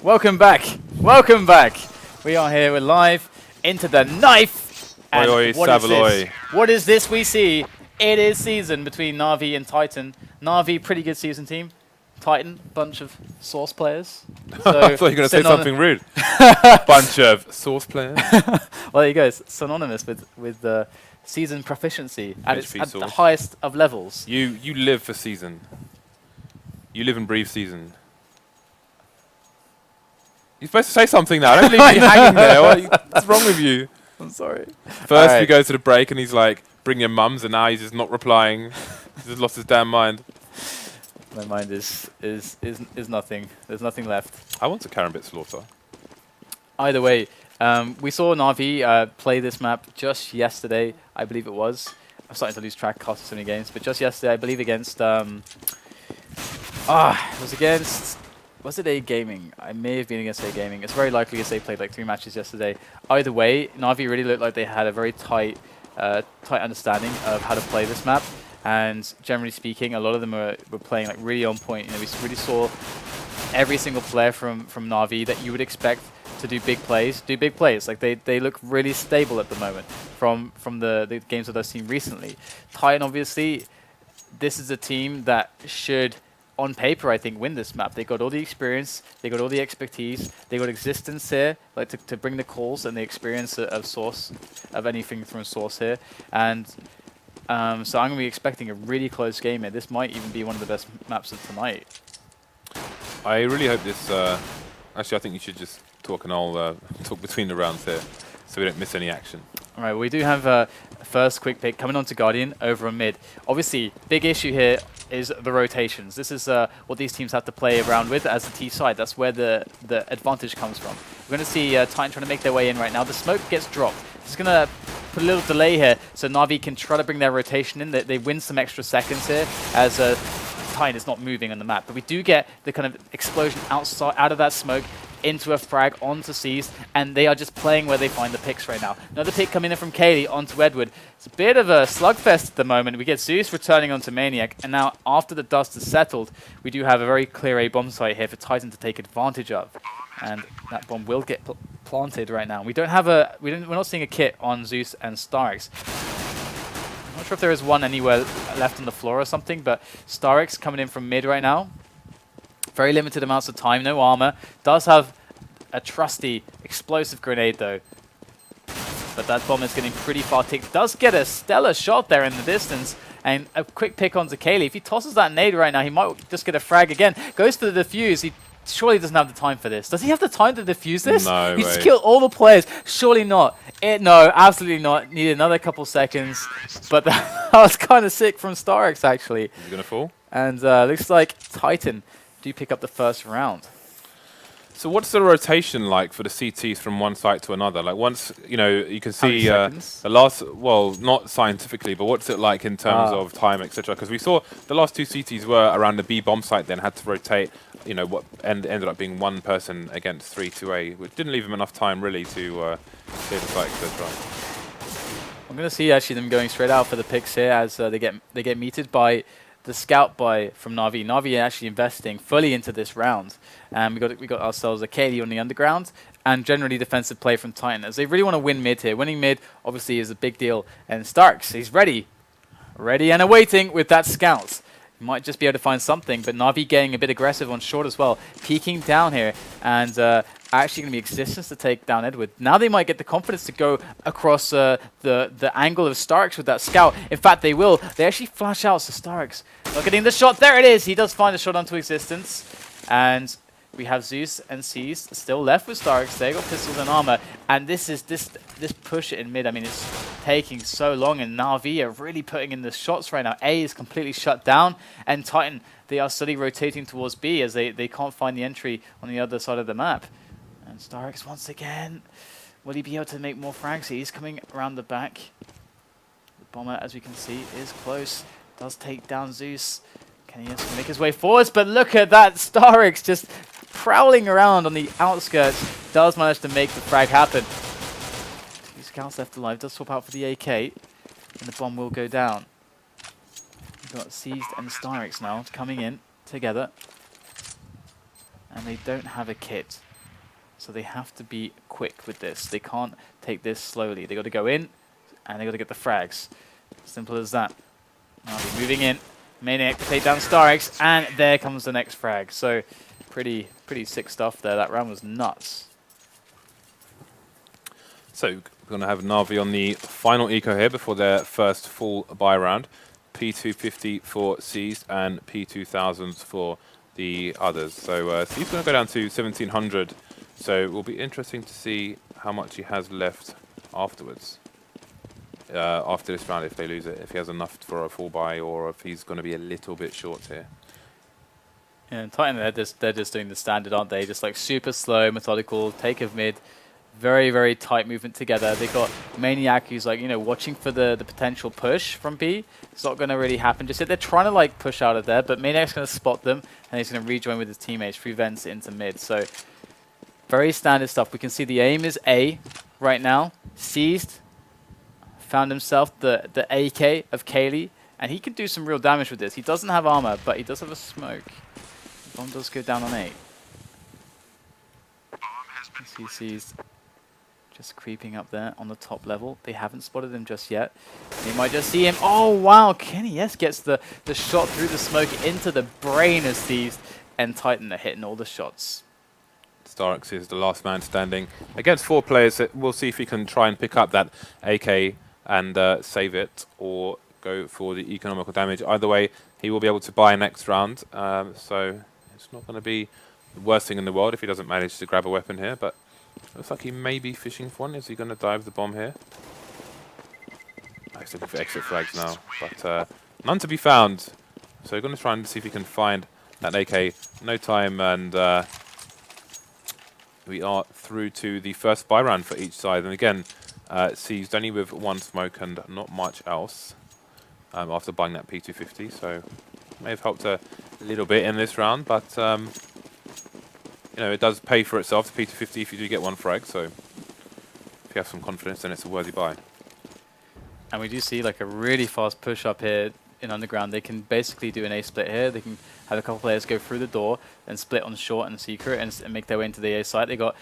Welcome back. Welcome back. We are here. We're live into the knife. And Oi, oi, what is this? Savaloi. What is this we see? It is season between Na'Vi and Titan. Na'Vi, pretty good season team. Titan, bunch of Source players. So I thought you were going to say something rude. Bunch of Source players. Well, there you go. It's synonymous with the season proficiency at the highest of levels. You live for season. You live and breathe season. You're supposed to say something now. Don't leave me hanging there. What's wrong with you? I'm sorry. First we go to the break and he's like, bring your mums, and now he's just not replying. He's just lost his damn mind. My mind is nothing. There's nothing left. I want a Karambit Slaughter. Either way, we saw Na'Vi play this map just yesterday, I believe it was. I'm starting to lose track of so many games, but just yesterday, I believe against... it was against... Was it A Gaming? I may have been against A Gaming. It's very likely as they played like 3 matches yesterday. Either way, Na'Vi really looked like they had a very tight understanding of how to play this map. And generally speaking, a lot of them were playing like really on point. You know, we really saw every single player from Na'Vi that you would expect to do big plays. Like they look really stable at the moment from the games that I've seen recently. Titan, obviously, this is a team that should, on paper, I think, win this map. They got all the experience, they got all the expertise, they got existence here, like to bring the calls and the experience of Source, of anything from Source here. And so I'm going to be expecting a really close game here. This might even be one of the best maps of tonight. I really hope this... actually, I think you should just talk and I'll talk between the rounds here so we don't miss any action. All right, we do have a first quick pick coming on to Guardian over on mid. Obviously, big issue here is the rotations. This is what these teams have to play around with as the T side. That's where the advantage comes from. We're going to see Titan trying to make their way in right now. The smoke gets dropped. It's going to put a little delay here so Na'Vi can try to bring their rotation in. They win some extra seconds here as Titan is not moving on the map. But we do get the kind of explosion outside, out of that smoke into a frag onto C's, and they are just playing where they find the picks right now. Another pick coming in from KQLY onto Edward. It's a bit of a slugfest at the moment. We get Zeus returning onto Maniac, and now after the dust has settled, we do have a very clear A bomb site here for Titan to take advantage of. And that bomb will get planted right now. We don't have we're not seeing a kit on Zeus and starix. I'm not sure if there is one anywhere left on the floor or something, but starix coming in from mid right now. Very limited amounts of time, no armor. Does have a trusty explosive grenade though. But that bomb is getting pretty far ticked. Does get a stellar shot there in the distance. And a quick pick onto KQLY. If he tosses that nade right now, he might just get a frag again. Goes for the defuse. He surely doesn't have the time for this. Does he have the time to defuse this? No He way. just killed all the players. Surely not. No, absolutely not. Need another couple seconds. But that was kind of sick from starix actually. Is he going to fall? And looks like Titan do pick up the first round. So what's the rotation like for the CTs from one site to another? Like once, you know, you can see the last, well, not scientifically, but what's it like in terms of time, etc.? Because we saw the last 2 CTs were around the B bomb site, then had to rotate, you know, what ended up being 1 person against 3-2A, which didn't leave him enough time really to clear the site, etc. I'm going to see actually them going straight out for the picks here as they get meted by the scout buy from Na'Vi. Na'Vi are actually investing fully into this round. And we got ourselves a KQLY on the underground and generally defensive play from Titan as they really want to win mid here. Winning mid obviously is a big deal. And starix, he's ready and awaiting with that scout. He might just be able to find something, but Na'Vi getting a bit aggressive on short as well. Peeking down here and actually going to be existence to take down Edward. Now they might get the confidence to go across the angle of starix with that scout. In fact, they will. They actually flash out, so starix not getting the shot. There it is. He does find a shot onto existence. And we have Zeus and C's still left with starix. They got pistols and armor. And this push in mid, I mean, it's taking so long. And Na'Vi are really putting in the shots right now. A is completely shut down. And Titan, they are slowly rotating towards B as they can't find the entry on the other side of the map. And starix once again, will he be able to make more frags? He's coming around the back. The bomber, as we can see, is close. Does take down Zeus. Can he just make his way forwards? But look at that, starix just prowling around on the outskirts. Does manage to make the frag happen. 2 scouts left alive. Does swap out for the AK. And the bomb will go down. We've got Seized and starix now coming in together. and they don't have a kit. So they have to be quick with this. They can't take this slowly. They got to go in, and they got to get the frags. Simple as that. Navi moving in. Maniac to take down starix, and there comes the next frag. So pretty sick stuff there. That round was nuts. So we're going to have Na'Vi on the final eco here before their first full buy round. P250 for Seized and P2000s for the others. So Seized's going to go down to 1700. So it will be interesting to see how much he has left afterwards. After this round, if they lose it, if he has enough for a full buy, or if he's going to be a little bit short here. Yeah, and Titan, they're just doing the standard, aren't they? Just like super slow, methodical, take of mid, very tight movement together. They got Maniac, who's like, you know, watching for the potential push from B. It's not going to really happen just yet. They're trying to like push out of there, but Maniac's going to spot them, and he's going to rejoin with his teammates, prevents into mid. So very standard stuff. We can see the aim is A right now. Seized. Found himself the AK of KQLY, and he can do some real damage with this. He doesn't have armor, but he does have a smoke. The bomb does go down on 8. He sees just creeping up there on the top level. They haven't spotted him just yet. They might just see him. Oh, wow. KNES gets the shot through the smoke into the brain of Seized, and Titan are hitting all the shots. starix is the last man standing against 4 players. We'll see if he can try and pick up that AK and save it, or go for the economical damage. Either way, he will be able to buy next round. So it's not going to be the worst thing in the world if he doesn't manage to grab a weapon here, but looks like he may be fishing for one. Is he going to dive the bomb here? He's looking for exit flags now, but none to be found. So we're going to try and see if he can find that AK. No time, and we are through to the first buy round for each side. And again, Seized only with 1 smoke and not much else after buying that P250. So may have helped a little bit in this round, but you know, it does pay for itself, the P250, if you do get 1 frag. So if you have some confidence, then it's a worthy buy. And we do see like a really fast push up here in underground. They can basically do an A split here. They can have a couple players go through the door and split on short and secret and make their way into the A site. They got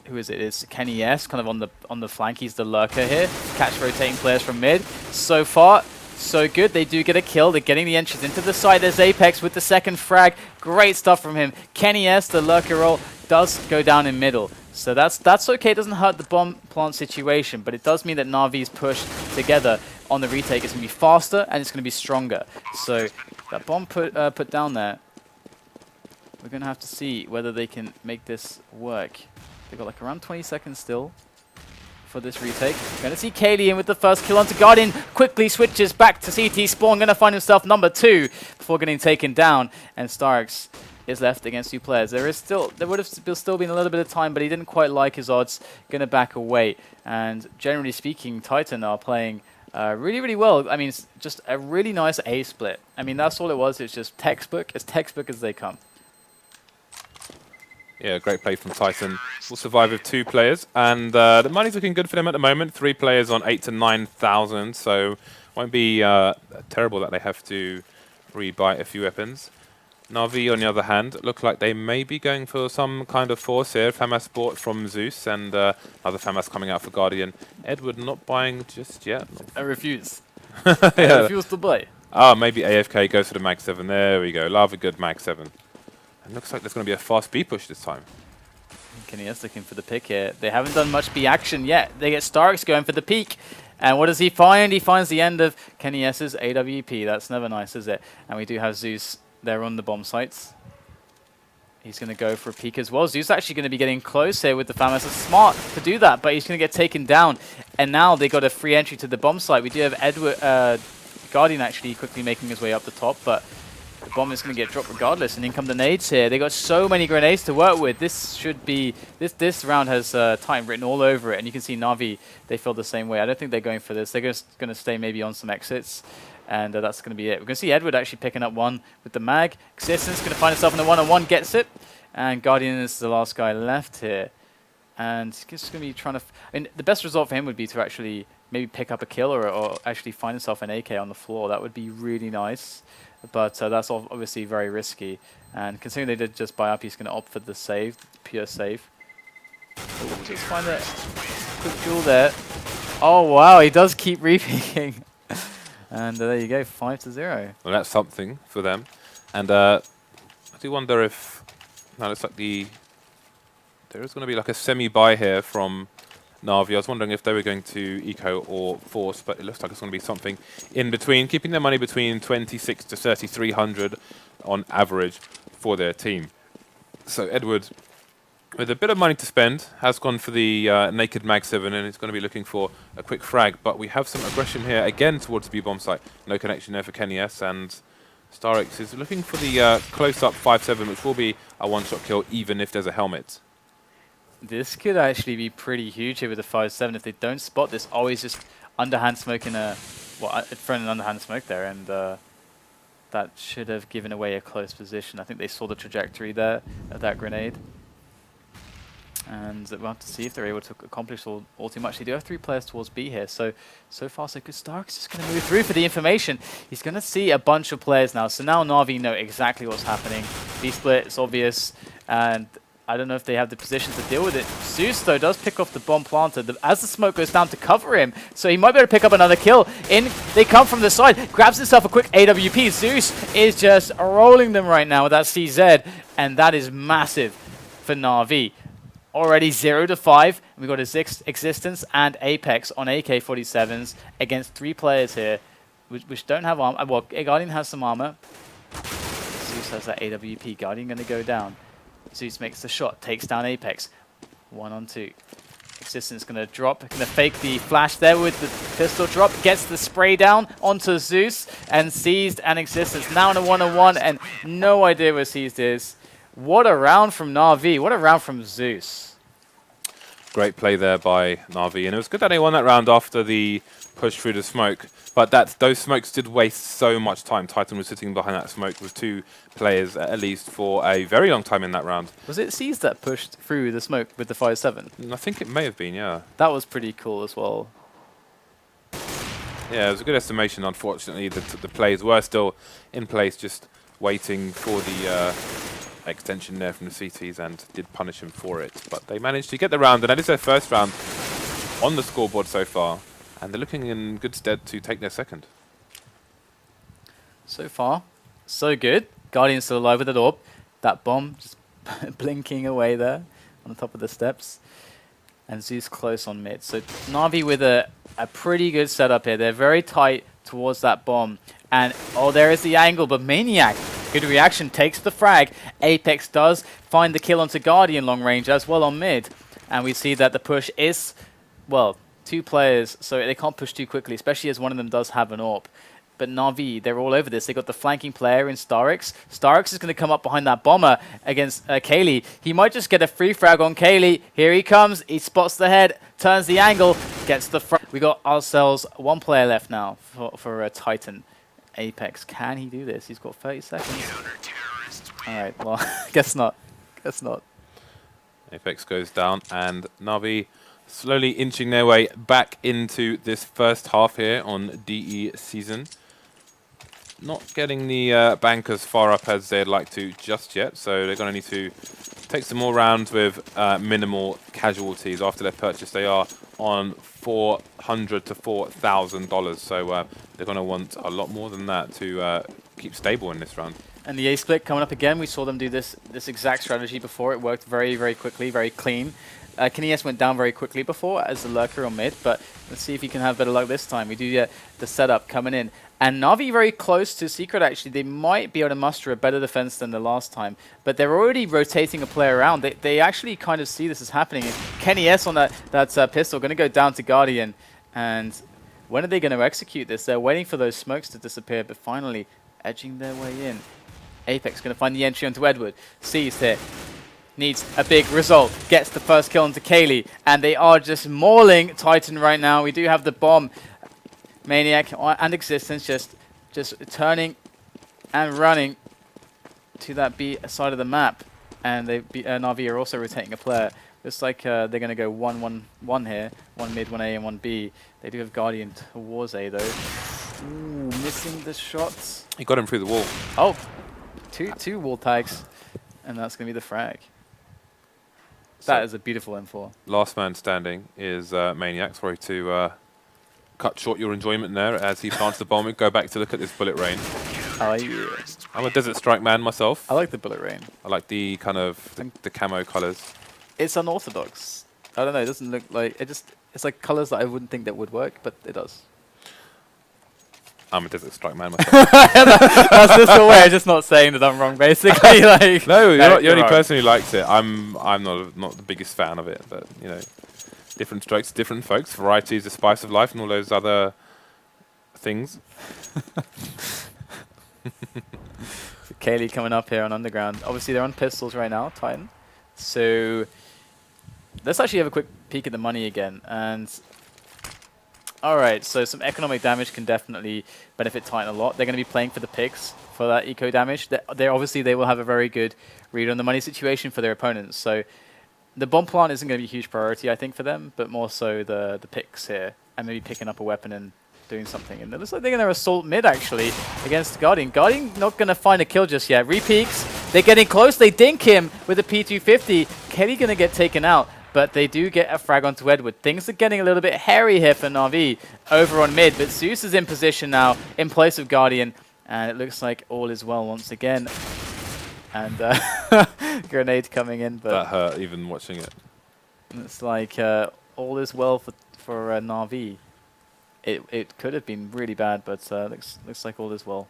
who is it? It's KNES kind of on the flank. He's the lurker here. Catch rotating players from mid. So far, so good. They do get a kill. They're getting the entries into the site. There's Apex with the second frag. Great stuff from him. KNES, the lurker role, does go down in middle. So that's okay. It doesn't hurt the bomb plant situation, but it does mean that Na'Vi's push together on the retake is going to be faster and it's going to be stronger. So that bomb put down there, we're going to have to see whether they can make this work. They've got like around 20 seconds still for this retake. Going to see KQLY in with the first kill onto Guardian. Quickly switches back to CT Spawn. Going to find himself number 2 before getting taken down. And starix is left against 2 players. There would have still been a little bit of time, but he didn't quite like his odds. Going to back away. And generally speaking, Titan are playing really well. I mean, it's just a really nice A split. I mean, that's all it was. It's just textbook as they come. Yeah, great play from Titan. Will survive with 2 players, and the money's looking good for them at the moment. 3 players on 8,000 to 9,000, so won't be terrible that they have to rebuy a few weapons. Na'Vi, on the other hand, look like they may be going for some kind of force here. FAMAS bought from Zeus, and other FAMAS coming out for Guardian. Edward not buying just yet. I refuse. Yeah. I refuse to buy. Oh, maybe AFK goes for the Mag 7. There we go. Love a good Mag 7. And looks like there's going to be a fast B push this time. KNES looking for the pick here. They haven't done much B action yet. They get starix going for the peak. And what does he find? He finds the end of KNES's AWP. That's never nice, is it? And we do have Zeus there on the bomb sites. He's going to go for a peek as well. Zeus actually going to be getting close here with the FAMAS. It's smart to do that, but he's going to get taken down. And now they got a free entry to the bomb site. We do have Guardian actually quickly making his way up the top, but the bomb is going to get dropped regardless. And in come the nades here. They got so many grenades to work with. This should be this round has time written all over it. And you can see Na'Vi, they feel the same way. I don't think they're going for this. They're just going to stay maybe on some exits. And that's going to be it. We're going to see Edward actually picking up one with the mag. Existence going to find himself in a one-on-one, gets it. And Guardian is the last guy left here. And he's just going to be trying to... I mean, the best result for him would be to actually maybe pick up a kill or actually find himself an AK on the floor. That would be really nice. but that's obviously very risky. And considering they did just buy up, he's going to opt for the save, pure save. Ooh, just find a quick duel there. Oh wow, he does keep repeaking. And there you go, 5-0. Well, that's something for them. And I do wonder if now looks like there is going to be like a semi-buy here from Na'Vi. I was wondering if they were going to eco or force, but it looks like it's going to be something in between, keeping their money between 26 to 3,300 on average for their team. So Edward, with a bit of money to spend, has gone for the naked Mag 7, and he's going to be looking for a quick frag. But we have some aggression here again towards the B-bomb site. No connection there for KNS, and starix is looking for the close-up 5-7, which will be a one-shot kill, even if there's a helmet. This could actually be pretty huge here with the 5-7. If they don't spot this, always just underhand smoke in a... Well, throwing an underhand smoke there, and that should have given away a close position. I think they saw the trajectory there of that grenade. And we'll have to see if they're able to accomplish all too much. They do have 3 players towards B here, so far so good. starix is just going to move through for the information. He's going to see a bunch of players now. So now Na'Vi know exactly what's happening. B-split, it's obvious, and I don't know if they have the position to deal with it. Zeus, though, does pick off the bomb planter as the smoke goes down to cover him, so he might be able to pick up another kill. In they come from the side, grabs himself a quick AWP. Zeus is just rolling them right now with that CZ, and that is massive for Na'Vi. Already 0-5. We've got his Existence and Apex on AK-47s against 3 players here, which don't have armor. Well, Guardian has some armor. Zeus has that AWP. Guardian going to go down. Zeus makes the shot, takes down Apex. 1-on-2. Existence going to drop, going to fake the flash there with the pistol drop, gets the spray down onto Zeus, and seized an Existence. Now in a 1-on-1, and no idea where seized is. What a round from Na'Vi, what a round from Zeus. Great play there by Na'Vi, and it was good that they won that round after the push through the smoke. But those smokes did waste so much time. Titan was sitting behind that smoke with 2 players at least for a very long time in that round. Was it Seas that pushed through the smoke with the 5-7? I think it may have been, yeah. That was pretty cool as well. Yeah, it was a good estimation. Unfortunately, the players were still in place, just waiting for the extension there from the CTs, and did punish him for it. But they managed to get the round, and that is their first round on the scoreboard so far. And they're looking in good stead to take their second. So far, so good. Guardian's still alive with the orb. That bomb just blinking away there on the top of the steps. And Zeus close on mid. So Na'Vi with a pretty good setup here. They're very tight towards that bomb. And, oh, there is the angle, but Maniac, good reaction, takes the frag. Apex does find the kill onto Guardian long range as well on mid. And we see that the push is, well, 2 players, so they can't push too quickly, especially as one of them does have an AWP. But Na'Vi, they're all over this. They got the flanking player in starix. starix is going to come up behind that bomber against KQLY. He might just get a free frag on KQLY. Here he comes. He spots the head, turns the angle, gets the frag. We got ourselves 1 player left now for Titan. Apex, can he do this? He's got 30 seconds. Alright, well, guess not. Guess not. Apex goes down, and Na'Vi slowly inching their way back into this first half here on DE season. Not getting the bank as far up as they'd like to just yet, so they're going to need to take some more rounds with minimal casualties. After their purchase, they are on $400 to $4,000, so they're going to want a lot more than that to keep stable in this round. And the A-split coming up again. We saw them do this exact strategy before. It worked very, very quickly, very clean. KNS went down very quickly before as the lurker on mid, but let's see if he can have better luck this time. We do get the setup coming in. And Na'Vi very close to Secret, actually. They might be able to muster a better defense than the last time, but they're already rotating a player around. They actually kind of see this is happening. And KNS on that pistol, going to go down to Guardian. And when are they going to execute this? They're waiting for those smokes to disappear, but finally edging their way in. Apex going to find the entry onto Edward. Sees here. Needs a big result. Gets the first kill onto KQLY. And they are just mauling Titan right now. We do have the bomb. Maniac and Existence just turning and running to that B side of the map. And Na'Vi are also rotating a player. Looks like they're going to go 1-1-1 here. 1 mid, 1 A, and 1 B. They do have Guardian towards A, though. Ooh, missing the shots. He got him through the wall. Oh, two wall tags, and that's going to be the frag. That is a beautiful M4. Last man standing is Maniac. Sorry to cut short your enjoyment there as he plants the bomb. Go back to look at this bullet rain. Oh, yeah. I'm a Desert Strike man myself. I like the bullet rain. I like the kind of the camo colors. It's unorthodox. I don't know. It doesn't look like it's like colors that I wouldn't think that would work, but it does. I'm a Desert Strike man myself. That's just the way. I'm just not saying that I'm wrong, basically. Like no, you're only person who likes it. I'm not the biggest fan of it, but you know, different strokes, different folks. Variety is the spice of life, and all those other things. KQLY coming up here on Underground. Obviously, they're on pistols right now, Titan. So let's actually have a quick peek at the money again. And all right, so some economic damage can definitely benefit Titan a lot. They're going to be playing for the picks for that eco damage. Obviously, they will have a very good read on the money situation for their opponents. So the bomb plant isn't going to be a huge priority, I think, for them, but more so the picks here and maybe picking up a weapon and doing something. And it looks like they're going to assault mid, actually, against Guardian. Guardian not going to find a kill just yet. Repeaks. They're getting close. They dink him with a P250. KQLY going to get taken out, but they do get a frag onto Edward. Things are getting a little bit hairy here for Na'Vi over on mid, but Zeus is in position now in place of Guardian, and it looks like all is well once again. And grenade coming in, but that hurt even watching it. It's like all is well for Na'Vi. It could have been really bad, but looks like all is well.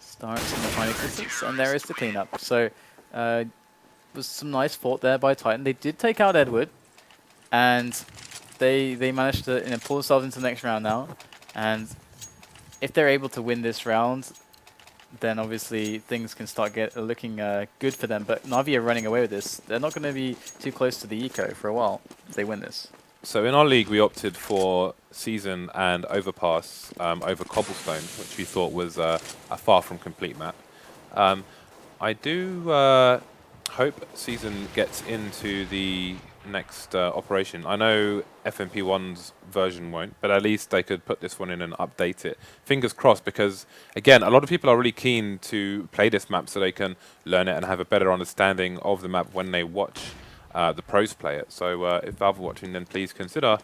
Starix in the final distance, and there is the cleanup. So was some nice fought there by Titan. They did take out Edward, and they managed to pull themselves into the next round now. And if they're able to win this round, then obviously things can start looking good for them. But Na'Vi are running away with this. They're not going to be too close to the eco for a while if they win this. So in our league, we opted for Season and Overpass over Cobblestone, which we thought was a far from complete map. I do hope Season gets into the next operation. I know FMP1's version won't, but at least they could put this one in and update it. Fingers crossed, because again, a lot of people are really keen to play this map so they can learn it and have a better understanding of the map when they watch the pros play it. So if Valve are watching, then please consider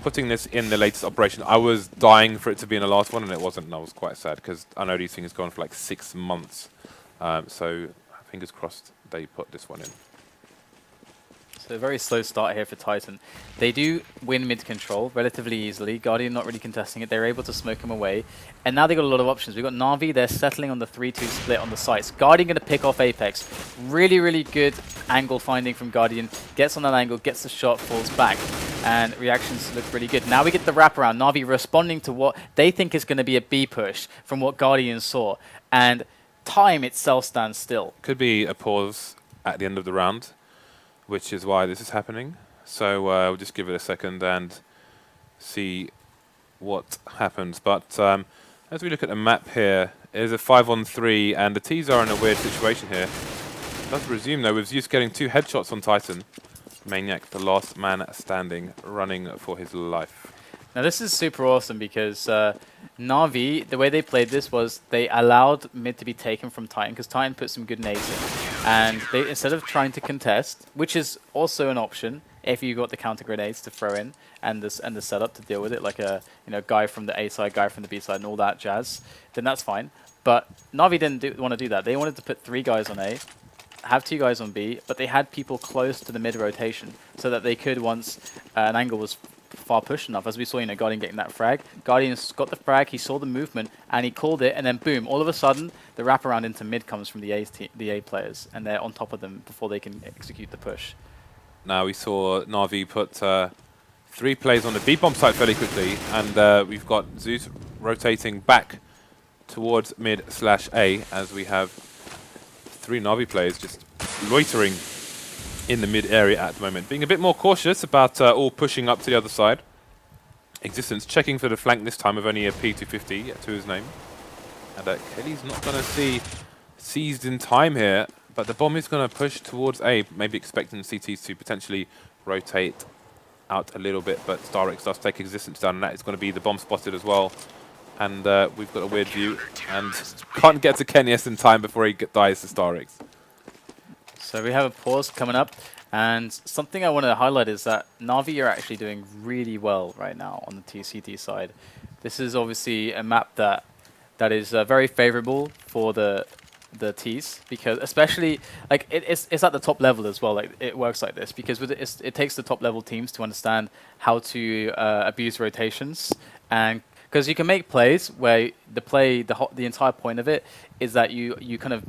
putting this in the latest operation. I was dying for it to be in the last one, and it wasn't, and I was quite sad, because I know these things go on for like 6 months. So fingers crossed they put this one in. So a very slow start here for Titan. They do win mid control relatively easily. Guardian not really contesting it. They're able to smoke him away. And now they've got a lot of options. We've got Na'Vi. They're settling on the 3-2 split on the sites. Guardian going to pick off Apex. Really, really good angle finding from Guardian. Gets on that angle, gets the shot, falls back. And reactions look really good. Now we get the wraparound. Na'Vi responding to what they think is going to be a B push from what Guardian saw. And time itself stands still. Could be a pause at the end of the round, which is why this is happening. So we'll just give it a second and see what happens. But as we look at the map here, it is a 5-on-3, and the T's are in a weird situation here. It does resume, though, with Zeus getting 2 headshots on Titan. Maniac, the last man standing, running for his life. Now this is super awesome because Na'Vi, the way they played this was they allowed mid to be taken from Titan because Titan put some good nades in. And they, instead of trying to contest, which is also an option if you got the counter grenades to throw in and the setup to deal with it, like a guy from the A side, guy from the B side, and all that jazz, then that's fine. But Na'Vi didn't want to do that. They wanted to put 3 guys on A, have 2 guys on B, but they had people close to the mid rotation so that they could, once an angle was far pushed enough, as we saw, Guardian getting that frag. Guardian got the frag, he saw the movement, and he called it, and then boom, all of a sudden, the wraparound into mid comes from the A players, and they're on top of them before they can execute the push. Now we saw Na'Vi put 3 plays on the B-bomb site fairly quickly, and we've got Zeus rotating back towards mid/A, as we have 3 Na'Vi players just loitering in the mid area at the moment, being a bit more cautious about all pushing up to the other side. Existence checking for the flank this time with only a P250 to his name. And KQLY's not going to see seized in time here, but the bomb is going to push towards A, maybe expecting CTs to potentially rotate out a little bit, but starix does take existence down, and that is going to be the bomb spotted as well. And we've got a weird view, and can't get to Kenyas in time before he dies to starix. So we have a pause coming up, and something I want to highlight is that Na'Vi are actually doing really well right now on the TCT side. This is obviously a map that is very favorable for the Ts, because especially like it's at the top level as well. Like it works like this because with it takes the top level teams to understand how to abuse rotations, and because you can make plays where the entire point of it is that you kind of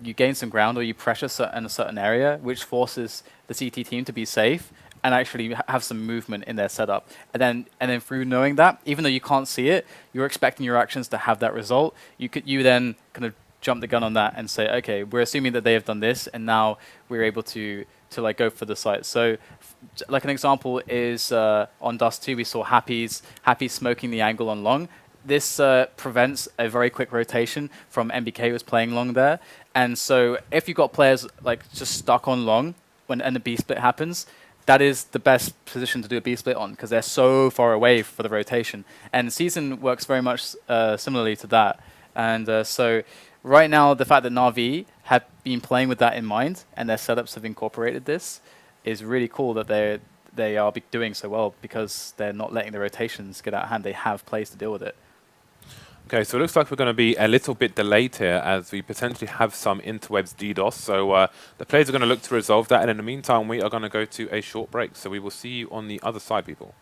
you gain some ground or you pressure in a certain area, which forces the CT team to be safe and actually have some movement in their setup. And then through knowing that, even though you can't see it, you're expecting your actions to have that result. You then kind of jump the gun on that and say, okay, we're assuming that they have done this, and now we're able to like go for the site. So like an example is on Dust 2, we saw Happy smoking the angle on long. This prevents a very quick rotation from MBK, who was playing long there. And so if you've got players like just stuck on long and the B split happens, that is the best position to do a B split on, because they're so far away for the rotation. And Season works very much similarly to that. And so right now, the fact that Na'Vi have been playing with that in mind and their setups have incorporated this is really cool, that they are doing so well, because they're not letting the rotations get out of hand. They have plays to deal with it. Okay, so it looks like we're going to be a little bit delayed here, as we potentially have some interwebs DDoS. So the players are going to look to resolve that, and in the meantime, we are going to go to a short break. So we will see you on the other side, people.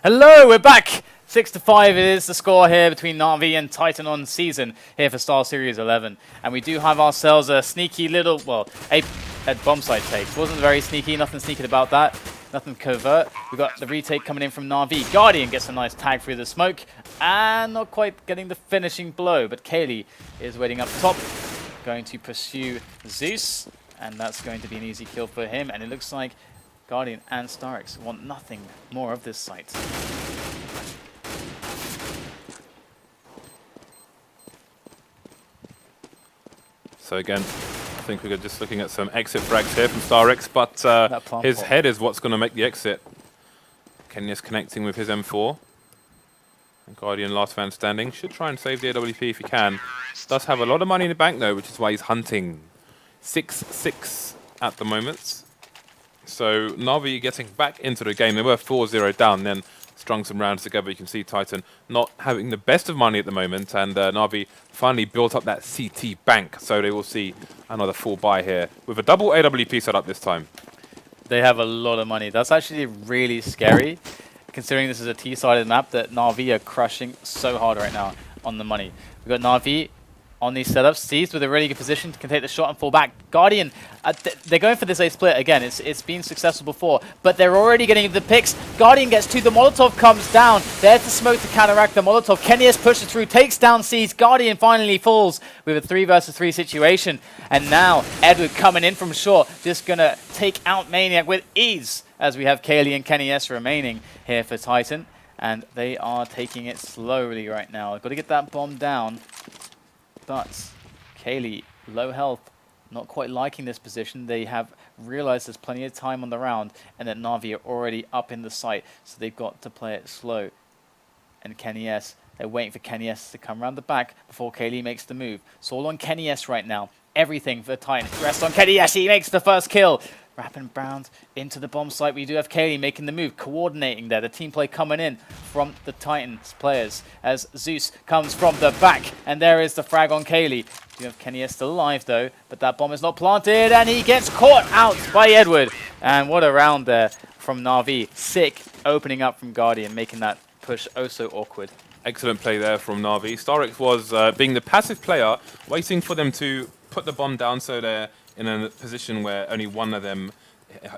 Hello, we're back! 6-5 it is the score here between Na'Vi and Titan on season here for Star Series 11. And we do have ourselves a sneaky little, well, a bomb site take. Wasn't very sneaky, nothing sneaky about that. Nothing covert. We've got the retake coming in from Na'Vi. Guardian gets a nice tag through the smoke. And not quite getting the finishing blow. But KQLY is waiting up top. Going to pursue Zeus. And that's going to be an easy kill for him. And it looks like Guardian and starix want nothing more of this site. So again, I think we're just looking at some exit frags here from starix, but his head is what's going to make the exit. Kenya's connecting with his M4. And Guardian, last man standing, should try and save the AWP if he can. Does have a lot of money in the bank though, which is why he's hunting 6-6 at the moment. So Na'Vi getting back into the game. They were 4-0 down, then strung some rounds together. You can see Titan not having the best of money at the moment, and Na'Vi finally built up that CT bank, so they will see another full buy here with a double AWP set up this time. They have a lot of money. That's actually really scary, considering this is a T-sided map that Na'Vi are crushing so hard right now on the money. We've got Na'Vi on these setups, seized with a really good position, can take the shot and fall back. Guardian, they're going for this A split again. It's been successful before, but they're already getting the picks. Guardian gets 2, the Molotov comes down. There's the smoke to counteract the Molotov. Quiquerez pushes through, takes down Seized. Guardian finally falls with a 3 versus 3 situation. And now Edward coming in from short, just gonna take out Maniac with ease, as we have KQLY and Quiquerez remaining here for Titan. And they are taking it slowly right now. Got to get that bomb down. But KQLY, low health, not quite liking this position. They have realized there's plenty of time on the round and that Na'Vi are already up in the site, so they've got to play it slow. And Quiquerez, they're waiting for Quiquerez to come around the back before KQLY makes the move. It's all on Quiquerez right now. Everything for Titan rests on Quiquerez. He makes the first kill. Wrapping round into the bomb site. We do have KQLY making the move, coordinating there. The team play coming in from the Titans players as Zeus comes from the back. And there is the frag on KQLY. We have Quiquerez still alive though, but that bomb is not planted and he gets caught out by Edward. And what a round there from Na'Vi. Sick opening up from Guardian, making that push oh so awkward. Excellent play there from Na'Vi. starix was being the passive player, waiting for them to put the bomb down so they're in a position where only one of them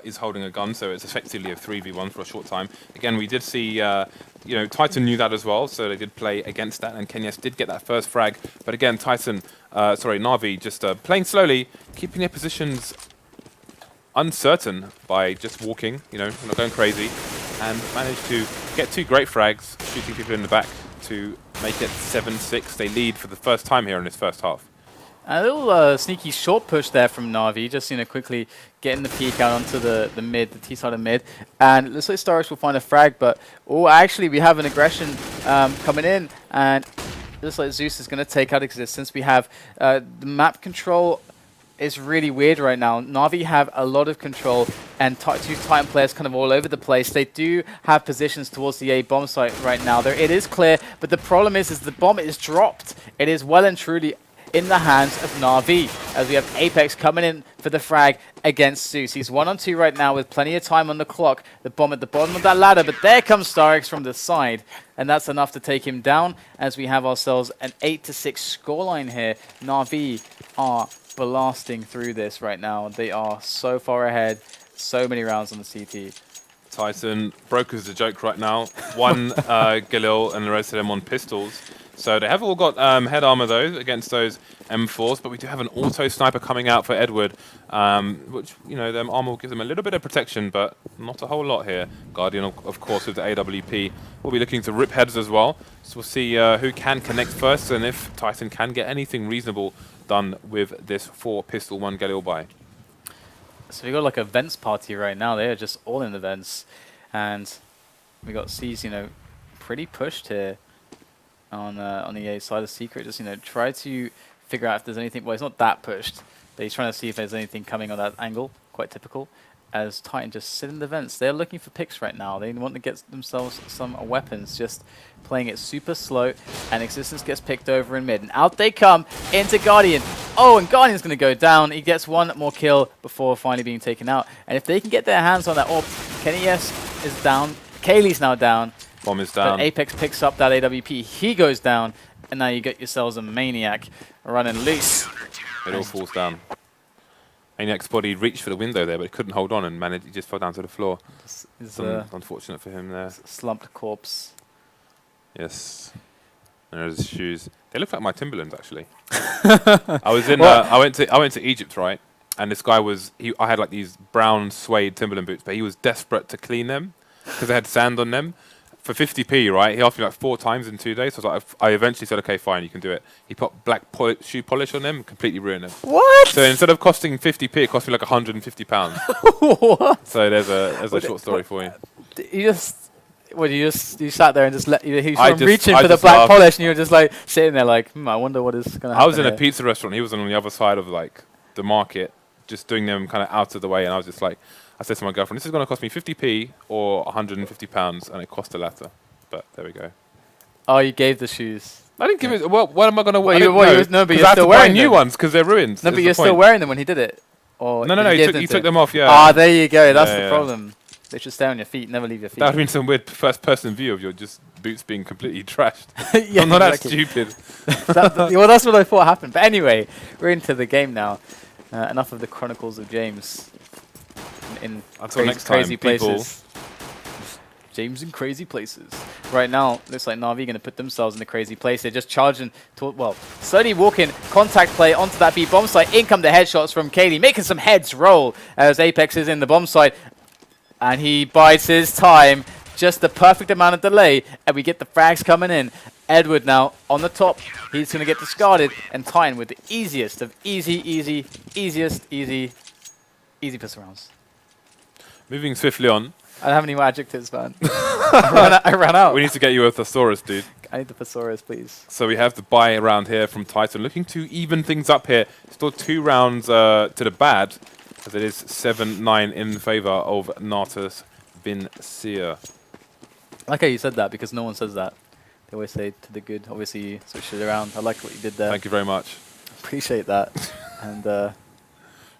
is holding a gun, so it's effectively a 3v1 for a short time. Again, we did see, you know, Titan knew that as well, so they did play against that, and Quiquerez did get that first frag. But again, Na'Vi just playing slowly, keeping their positions uncertain by just walking, you know, not going crazy, and managed to get 2 great frags, shooting people in the back to make it 7-6. They lead for the first time here in this first half. A little sneaky short push there from Na'Vi, just quickly getting the peek out onto the mid, the T-side mid, and it looks like starix will find a frag, but actually we have an aggression coming in, and it looks like Zeus is going to take out existence. We have the map control is really weird right now. Na'Vi have a lot of control, and 2 Titan players kind of all over the place. They do have positions towards the A bomb site right now. It is clear, but the problem is the bomb is dropped. It is well and truly in the hands of Na'Vi, as we have Apex coming in for the frag against Zeus. He's 1-on-2 right now with plenty of time on the clock. The bomb at the bottom of that ladder, but there comes starix from the side, and that's enough to take him down, as we have ourselves an 8-6 scoreline here. Na'Vi are blasting through this right now. They are so far ahead, so many rounds on the CT. Titan broke as a joke right now. 1 Galil and the rest of them on pistols. So they have all got head armor though against those M4s, but we do have an auto sniper coming out for Edward, which, you know, them armor will give them a little bit of protection, but not a whole lot here. Guardian, of course, with the AWP, will be looking to rip heads as well. So we'll see who can connect first, and if Titan can get anything reasonable done with this 4 pistol 1 Galil buy. So we got like a vents party right now. They are just all in the vents, and we got C's, pretty pushed here on the A side of Secret. Just try to figure out if there's anything. Well, he's not that pushed, but he's trying to see if there's anything coming on that angle. Quite typical. As Titan just sit in the vents. They're looking for picks right now. They want to get themselves some weapons. Just playing it super slow, and Existence gets picked over in mid. And out they come into Guardian. Oh, and Guardian's going to go down. He gets 1 more kill before finally being taken out. And if they can get their hands on that orb, Quiquerez is down. KQLY's now down. Bomb is down. But Apex picks up that AWP. He goes down, and now you get yourselves a Maniac running loose. It all falls down. Maniac's body reached for the window there, but it couldn't hold on and managed. He just fell down to the floor. It's unfortunate for him there. Slumped corpse. Yes. And there's his shoes. They look like my Timberlands, actually. I was in. I went to Egypt, right? And this guy was. I had like these brown suede Timberland boots, but he was desperate to clean them because they had sand on them. For 50p, right? He asked me like 4 times in 2 days. So I eventually said, okay, fine, you can do it. He put black shoe polish on them, and completely ruined them. What? So instead of costing 50p, it cost me like £150. What? So there's a short story for you. You sat there and just let he's reaching for the black laughed. polish, and you were just like sitting there like, I wonder what is gonna happen. I was in here. a pizza restaurant. He was on the other side of like the market, just doing them kind of out of the way, and I was just like, I said to my girlfriend, this is going to cost me 50p or £150, and it cost the latter. But there we go. Oh, you gave the shoes. I didn't give it. Well, what am I going to wear? No, but you're still buy wearing new them. ones because they're ruined. No, but you're still wearing them when he did it. Or No. He took them off. Yeah. Ah, there you go. That's the problem. They should stay on your feet. Never leave your feet. That would have been some weird first-person view of your just boots being completely trashed. Yeah, I'm not exactly. that stupid. Well, that's what I thought happened. But anyway, we're into the game now. Enough of the Chronicles of James. In Until next crazy time, places. James in crazy places. Right now, looks like Na'Vi going to put themselves in a crazy place. They're just charging well, slowly walking, contact play onto that B bomb site. In come the headshots from KQLY, making some heads roll as Apex is in the bomb site. And he bides his time. Just the perfect amount of delay. And we get the frags coming in. Edward now on the top. He's going to get discarded. And Titan with the easiest of easy pistol rounds. Moving swiftly on. I don't have any more adjectives, man. I ran out. We need to get you a thesaurus, dude. I need the thesaurus, please. So we have the buy round here from Titan, looking to even things up here. Still 2 rounds to the bad, as it is 7-9 in favour of Natus bin Seer. I like how you said that, because no one says that. They always say to the good. Obviously, you switched it around. I like what you did there. Thank you very much. Appreciate that. And got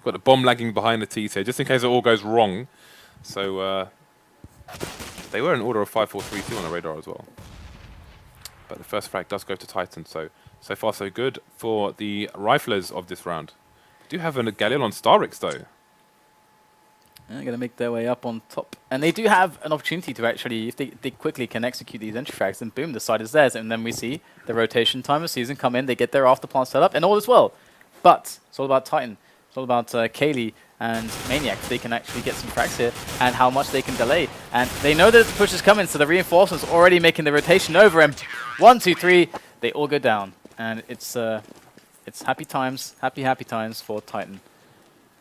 the bomb lagging behind the T's here, just in case it all goes wrong. So they were in order of 5-4-3-2 on the radar as well. But the first frag does go to Titan, so far so good for the riflers of this round. They do have a Galil on starix though. they're going to make their way up on top. And they do have an opportunity to actually, if they quickly can execute these entry frags, then boom, the side is theirs. And then we see the rotation time of season come in, they get their after plant set up, and all is well. But it's all about Titan. It's all about KQLY and Maniac. They can actually get some frags here and how much they can delay. And they know that the push is coming, so the reinforcements already making the rotation over. And 1, 2, 3, they all go down. And it's happy times for Titan.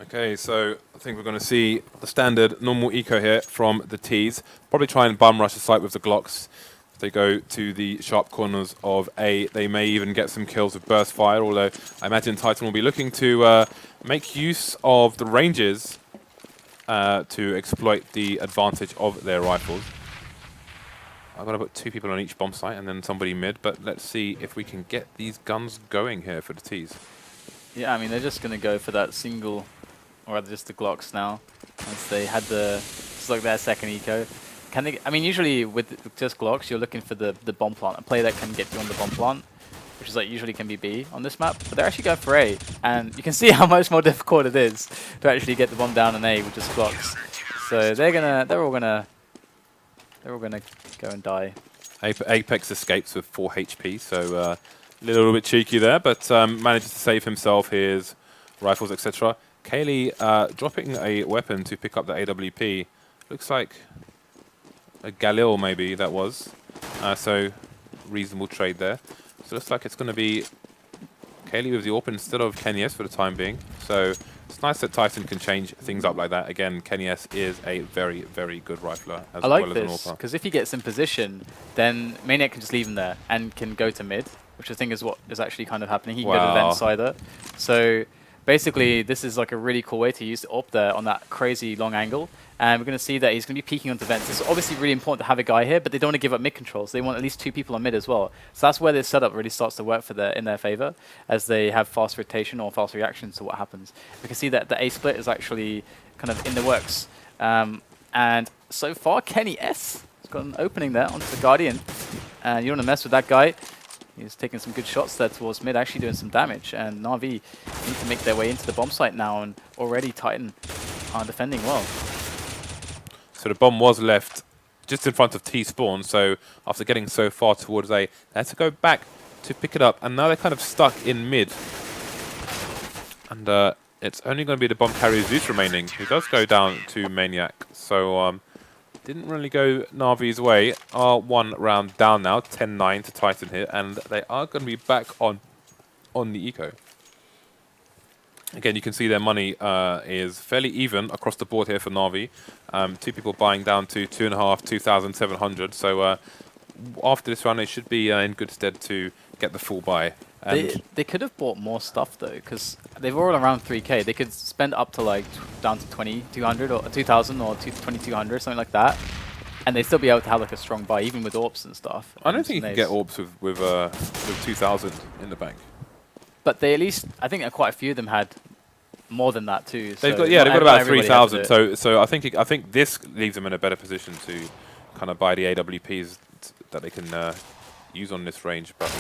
Okay, so I think we're going to see the standard normal eco here from the T's. Probably try and bum rush the site with the Glocks. If they go to the sharp corners of A, they may even get some kills with burst fire, although I imagine Titan will be looking to make use of the ranges to exploit the advantage of their rifles. I'm going to put 2 people on each bomb site and then somebody mid, but let's see if we can get these guns going here for the T's. Yeah, I mean, they're just going to go for that single, or rather just the Glocks now, as they had it's like their second eco. Can they? I mean, usually with just Glocks, you're looking for the bomb plant, a play that can get you on the bomb plant, which is like usually can be B on this map. But they're actually going for A, and you can see how much more difficult it is to actually get the bomb down in A with just Glocks. So they're all gonna go and die. Apex escapes with 4 HP, so a little bit cheeky there, but manages to save himself his rifles, etc. KQLY dropping a weapon to pick up the AWP. Looks like a Galil maybe that was. So reasonable trade there. So looks like it's going to be KQLY with the AWP instead of KNS for the time being. So it's nice that Titan can change things up like that. Again, KNS is a very, very good rifler as well as an this, AWP. because if he gets in position, then Maniac can just leave him there and can go to mid, which I think is what is actually kind of happening. He can go to vent sider. So basically, this is like a really cool way to use the AWP there on that crazy long angle. And we're going to see that he's going to be peeking onto vents. It's obviously really important to have a guy here, but they don't want to give up mid controls. They want at least 2 people on mid as well. So that's where this setup really starts to work in their favor, as they have fast rotation or fast reactions to what happens. We can see that the A split is actually kind of in the works. And so far, KNS has got an opening there onto the Guardian. And you don't want to mess with that guy. He's taking some good shots there towards mid, actually doing some damage. And Na'Vi need to make their way into the bomb site now, and already Titan are defending well. So the bomb was left just in front of T spawn, so after getting so far towards A, they had to go back to pick it up, and now they're kind of stuck in mid. And it's only going to be the bomb carrier Zeus remaining, who does go down to Maniac. So didn't really go Na'Vi's way. Are 1 round down now, 10-9 to Titan here, and they are going to be back on the eco. Again, you can see their money is fairly even across the board here for Na'Vi. 2 people buying down to 2.5, 2,700. So after this round, they should be in good stead to get the full buy. They could have bought more stuff though, because they've all around 3k. They could spend up to like down to 2,200 or 2,000 or 2,200, something like that, and they'd still be able to have like a strong buy, even with AWPs and stuff. I don't think you can get AWPs with 2,000 in the bank. But they at least, I think quite a few of them had more than that too. They've got they've got about 3,000. So I think this leaves them in a better position to kind of buy the AWPs that they can use on this range, but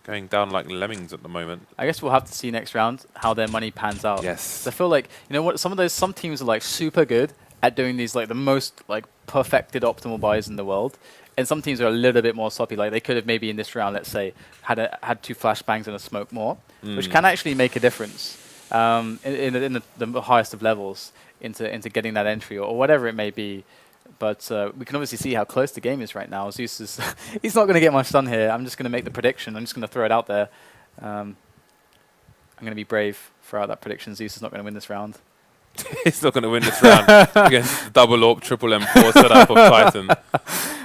going down like lemmings at the moment. I guess we'll have to see next round how their money pans out. Yes. I feel like, you know what, some teams are like super good at doing these like the most like perfected optimal buys in the world, and some teams are a little bit more sloppy. Like they could have maybe in this round, let's say, had 2 flashbangs and a smoke more, which can actually make a difference in the highest of levels into getting that entry or whatever it may be. But we can obviously see how close the game is right now. Zeus is he's not going to get much done here. I'm just going to make the prediction. I'm just going to throw it out there. I'm going to be brave, throw out that prediction. Zeus is not going to win this round. He's not going to win this round against the double AWP, triple M4 setup of Titan.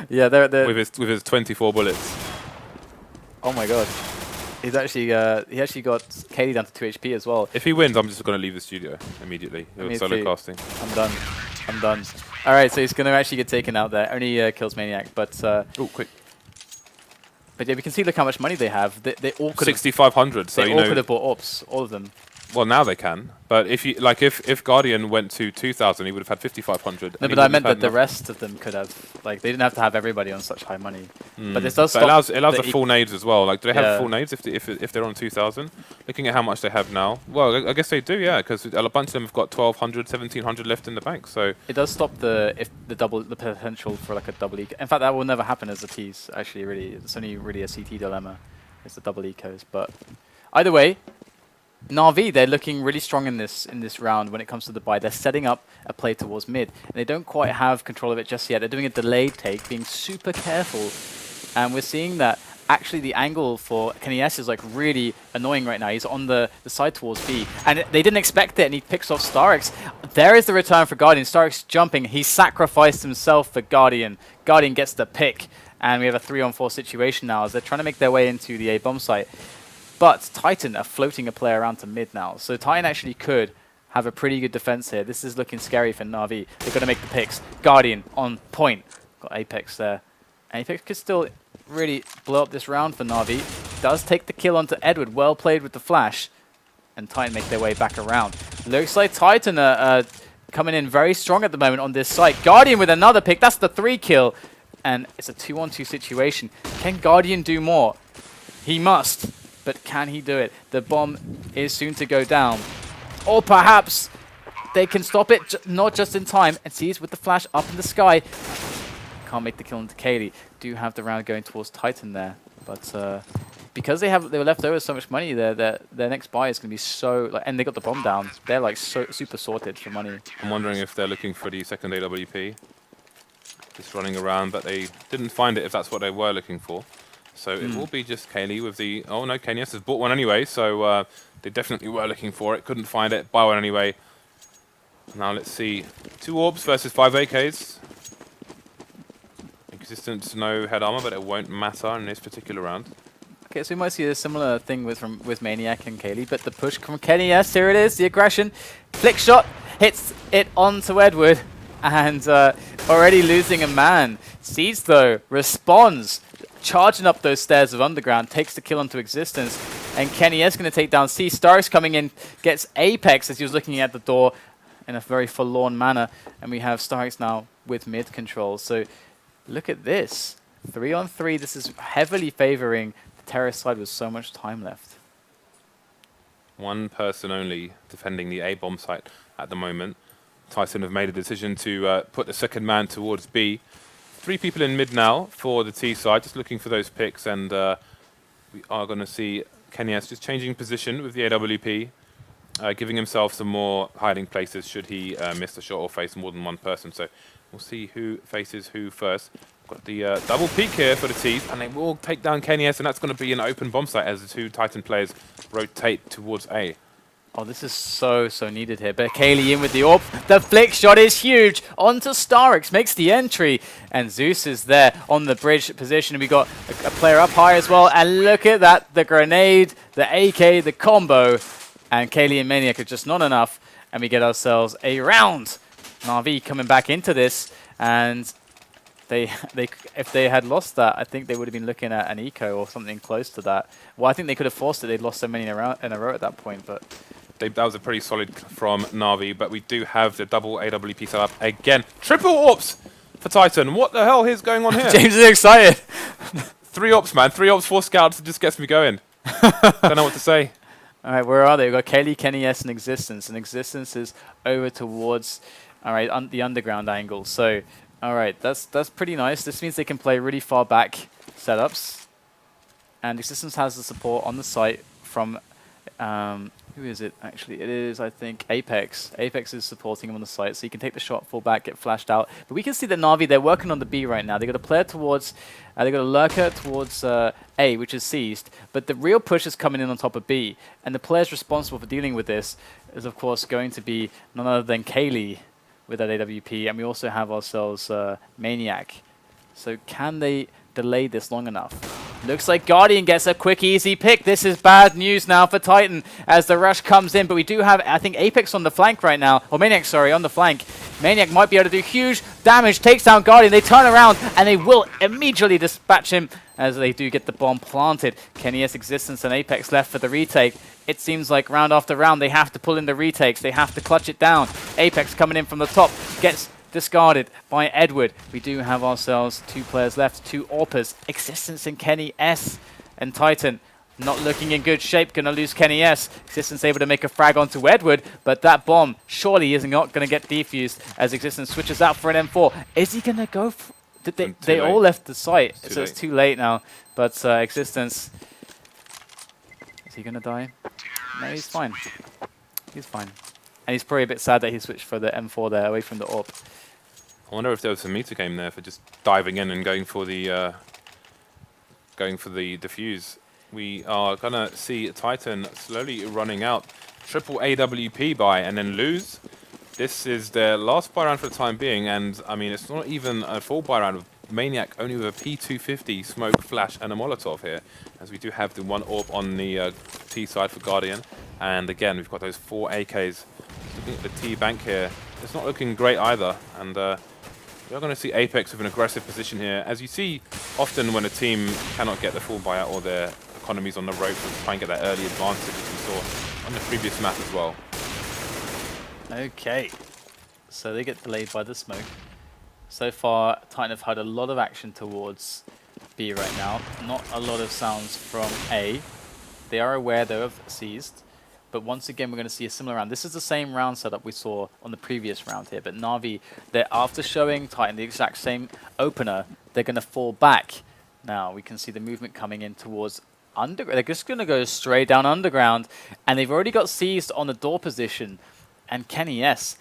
Yeah, they're with his 24 bullets. Oh my god. He's actually he actually got KQLY down to 2 HP as well. If he wins, I'm just going to leave the studio immediately. Solo casting. I'm done. I'm done. All right, so he's going to actually get taken out there. Only kills Maniac, but oh, quick. But yeah, we can see look how much money they have. They all could 6,500. So they all could have bought AWPs, all of them. Well, now they can. But if you if Guardian went to 2,000, he would have had 5,500. No, but I meant that the rest of them could have. Like they didn't have to have everybody on such high money. But this does. But it allows the full nades as well. Like, do they have full nades if they're on 2,000? Looking at how much they have now, well, I guess they do, yeah, because a bunch of them have got 1,200, 1,700 left in the bank. So it does stop the potential for like a double eco. In fact, that will never happen as a tease. Actually, really, it's only really a CT dilemma. It's the double ecos. But either way, Na'Vi, they're looking really strong in this round when it comes to the buy. They're setting up a play towards mid, and they don't quite have control of it just yet. They're doing a delayed take, being super careful, and we're seeing that actually the angle for KQLY is like really annoying right now. He's on the side towards B, and they didn't expect it, and he picks off starix. There is the return for Guardian. starix jumping. He sacrificed himself for Guardian. Guardian gets the pick, and we have a 3-on-4 situation now as they're trying to make their way into the A bomb site. But Titan are floating a player around to mid now. So Titan actually could have a pretty good defense here. This is looking scary for Na'Vi. They've got to make the picks. Guardian on point. Got Apex there. And Apex could still really blow up this round for Na'Vi. Does take the kill onto Edward. Well played with the flash. And Titan make their way back around. Looks like Titan are coming in very strong at the moment on this site. Guardian with another pick. That's the 3 kill. And it's a 2-on-2 situation. Can Guardian do more? He must. But can he do it? The bomb is soon to go down. Or perhaps they can stop it, not just in time. And sees with the flash up in the sky. Can't make the kill into KQLY. Do have the round going towards Titan there. But because they were left over so much money, their next buy is going to be so... and they got the bomb down. They're like so super sorted for money. I'm wondering if they're looking for the second AWP. Just running around, but they didn't find it if that's what they were looking for. So it will be just KQLY with the... Oh no, KQLY has bought one anyway, so they definitely were looking for it. Couldn't find it, buy one anyway. Now let's see. 2 orbs versus 5 AKs. Existence, no head armor, but it won't matter in this particular round. Okay, so we might see a similar thing with Maniac and KQLY, but the push from KQLY, here it is, the aggression. Flick shot, hits it onto Edward, and already losing a man. Seeds, though, responds. Charging up those stairs of underground, takes the kill into existence, and KQLY is going to take down C. starix coming in, gets Apex as he was looking at the door in a very forlorn manner, and we have starix now with mid control. So Look at this. 3-on-3. This is heavily favoring the terrace side with so much time left. One person only defending the A bomb site at the moment. Titan have made a decision to put the second man towards B. 3 people in mid now for the T side, just looking for those picks, and we are going to see Kenyes just changing position with the AWP, giving himself some more hiding places should he miss the shot or face more than one person. So we'll see who faces who first. Got the double peek here for the T's, and they will take down Kenyes, and that's going to be an open bomb site as the 2 Titan players rotate towards A. Oh, this is so needed here. But KQLY in with the AWP. The flick shot is huge. Onto starix, makes the entry. And Zeus is there on the bridge position. We got a player up high as well. And look at that. The grenade, the AK, the combo. And KQLY and Maniac are just not enough. And we get ourselves a round. Na'Vi coming back into this. And if they had lost that, I think they would have been looking at an eco or something close to that. Well, I think they could have forced it. They'd lost so many in a row at that point. But that was a pretty solid from Na'Vi, but we do have the double AWP set up again. Triple AWPs for Titan. What the hell is going on here? James is excited. 3 AWPs, man. 3 AWPs, 4 scouts. It just gets me going. Don't know what to say. All right, where are they? We've got KQLY, Kenyes, and Existence. And Existence is over towards, all right, the underground angle. So, all right, that's pretty nice. This means they can play really far back setups. And Existence has the support on the site from, who is it actually? It is, I think, Apex. Apex is supporting him on the site, so you can take the shot, fall back, get flashed out. But we can see that Na'Vi, they're working on the B right now. They got a player towards, they got a lurker towards A, which is seized. But the real push is coming in on top of B, and the players responsible for dealing with this is, of course, going to be none other than KQLY with that AWP, and we also have ourselves Maniac. So can they delay this long enough? Looks like Guardian gets a quick, easy pick. This is bad news now for Titan as the rush comes in. But we do have, I think, Apex on the flank right now. Or Maniac, sorry, on the flank. Maniac might be able to do huge damage. Takes down Guardian. They turn around and they will immediately dispatch him as they do get the bomb planted. Kenyes, Existence, and Apex left for the retake. It seems like round after round they have to pull in the retakes. They have to clutch it down. Apex coming in from the top. Gets discarded by Edward. We do have ourselves 2 players left, 2 AWPers. Existence and Kenyes, and Titan not looking in good shape. Gonna lose Kenyes. Existence able to make a frag onto Edward, but that bomb surely is not gonna get defused as Existence switches out for an M4. Is he gonna go? They all left the site, so it's too late now. But Existence, is he gonna die? No, he's fine. He's fine. And he's probably a bit sad that he switched for the M4 there, away from the AWP. I wonder if there was a meter game there for just diving in and going for the defuse. We are gonna see Titan slowly running out. Triple AWP buy and then lose. This is their last buy round for the time being, and I mean it's not even a full buy round with Maniac only with a P250 smoke, flash, and a Molotov here, as we do have the 1 AWP on the T side for Guardian, and again we've got those 4 AKs. Looking at the T bank here, it's not looking great either, and we're going to see Apex with an aggressive position here. As you see, often when a team cannot get the full buyout or their economies on the ropes, and try and get that early advantage, as we saw on the previous map as well. Okay, so they get delayed by the smoke. So far, Titan have had a lot of action towards B right now. Not a lot of sounds from A. They are aware, though, of seized. But once again, we're going to see a similar round. This is the same round setup we saw on the previous round here. But Na'Vi, they're after showing Titan the exact same opener, they're going to fall back. Now, we can see the movement coming in towards underground. They're just going to go straight down underground. And they've already got seized on the door position. And Kenyes,